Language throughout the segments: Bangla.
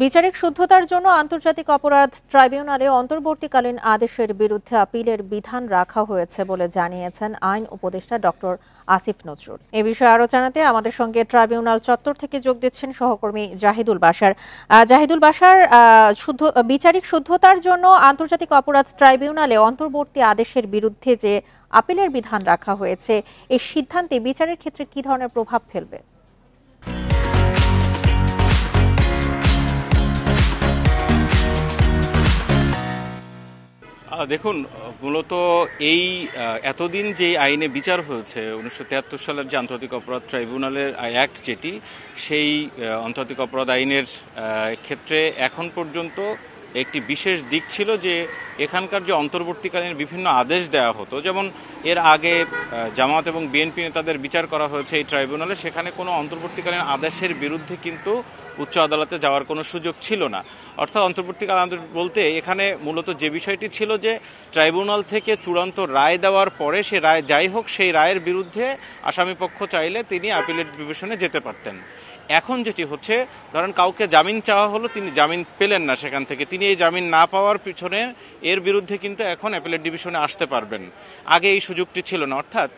বিচারিক শুদ্ধতার জন্য আন্তর্জাতিক অপরাধ ট্রাইব্যুনালে অন্তর্বর্তীকালীন আদেশের বিরুদ্ধে আপিলের বিধান রাখা হয়েছে বলে জানিয়েছেন আইন উপদেষ্টা ডক্টর আসিফ নজরুল। এ বিষয়ে আরও জানাতে আমাদের সঙ্গে ট্রাইব্যুনাল চত্বর থেকে যোগ দিচ্ছেন সহকর্মী জাহিদুল বাশার। জাহিদুল বাশার, বিচারিক শুদ্ধতার জন্য আন্তর্জাতিক অপরাধ ট্রাইব্যুনালে অন্তর্বর্তী আদেশের বিরুদ্ধে যে আপিলের বিধান রাখা হয়েছে, এই সিদ্ধান্তে বিচারের ক্ষেত্রে কি ধরনের প্রভাব ফেলবে? দেখুন, মূলত এই এতদিন যে আইনে বিচার হয়েছে 1973 সালের যে আন্তর্জাতিক অপরাধ ট্রাইব্যুনালের অ্যাক্ট, যেটি সেই আন্তর্জাতিক অপরাধ আইনের ক্ষেত্রে এখন পর্যন্ত একটি বিশেষ দিক ছিল যে এখানকার যে অন্তর্বর্তীকালীন বিভিন্ন আদেশ দেওয়া হতো, যেমন এর আগে জামায়াত এবং বিএনপি নেতাদের বিচার করা হয়েছে এই ট্রাইব্যুনালে, সেখানে কোনো অন্তর্বর্তীকালীন আদেশের বিরুদ্ধে কিন্তু উচ্চ আদালতে যাওয়ার কোনো সুযোগ ছিল না। অর্থাৎ অন্তর্বর্তীকালীন আদেশ বলতে এখানে মূলত যে বিষয়টি ছিল যে ট্রাইব্যুনাল থেকে চূড়ান্ত রায় দেওয়ার পরে সে রায় যাই হোক, সেই রায়ের বিরুদ্ধে আসামিপক্ষ চাইলে তিনি আপিলেট ডিভিশনে যেতে পারতেন। এখন যেটি হচ্ছে, ধরেন কাউকে জামিন চাওয়া হলো, তিনি জামিন পেলেন না, সেখান থেকে তিনি এই জামিন না পাওয়ার পিছনে এর বিরুদ্ধে কিন্তু এখন অ্যাপিলেট ডিভিশনে আসতে পারবেন। আগে এই সুযোগটি ছিল না। অর্থাৎ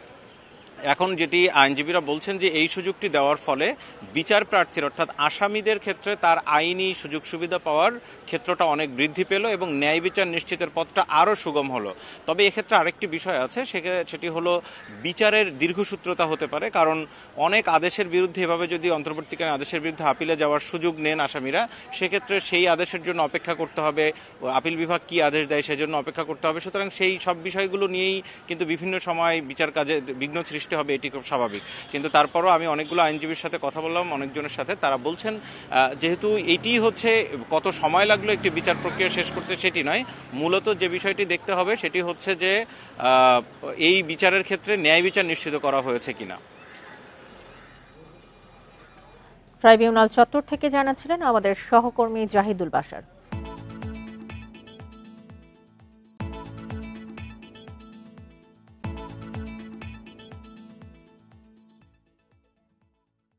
এখন যেটি আইনজীবীরা বলছেন যে এই সুযোগটি দেওয়ার ফলে বিচার প্রার্থীর অর্থাৎ আসামিদের ক্ষেত্রে তার আইনি সুযোগ সুবিধা পাওয়ার ক্ষেত্রটা অনেক বৃদ্ধি পেল এবং ন্যায় বিচার নিশ্চিতের পথটা আরও সুগম হলো। তবে এক্ষেত্রে আরেকটি বিষয় আছে, সেটি হলো বিচারের দীর্ঘসূত্রতা হতে পারে। কারণ অনেক আদেশের বিরুদ্ধে এভাবে যদি অন্তর্বর্তীকালীন আদেশের বিরুদ্ধে আপিলে যাওয়ার সুযোগ নেন আসামিরা, সেক্ষেত্রে সেই আদেশের জন্য অপেক্ষা করতে হবে, আপিল বিভাগ কি আদেশ দেয় সেজন্য অপেক্ষা করতে হবে। সুতরাং সেই সব বিষয়গুলো নিয়েই কিন্তু বিভিন্ন সময় বিচার কাজে বিঘ্ন সৃষ্টি হবে, এটি খুব স্বাভাবিক। কিন্তু তারপরও আমি অনেকগুলো আইনজীবীর সাথে কথা বললাম, অনেকজনের সাথে, তারা বলছেন যেহেতু এটি হচ্ছে কত সময় লাগলো একটি বিচার প্রক্রিয়া শেষ করতে সেটি নয়, মূলত যে বিষয়টি দেখতে হবে সেটি হচ্ছে যে এই বিচারের ক্ষেত্রে ন্যায় বিচার নিশ্চিত করা হয়েছে কিনা। ট্রাইব্যুনাল চত্বর থেকে জানাচ্ছিলেন আমাদের সহকর্মী জাহিদুল বাশার।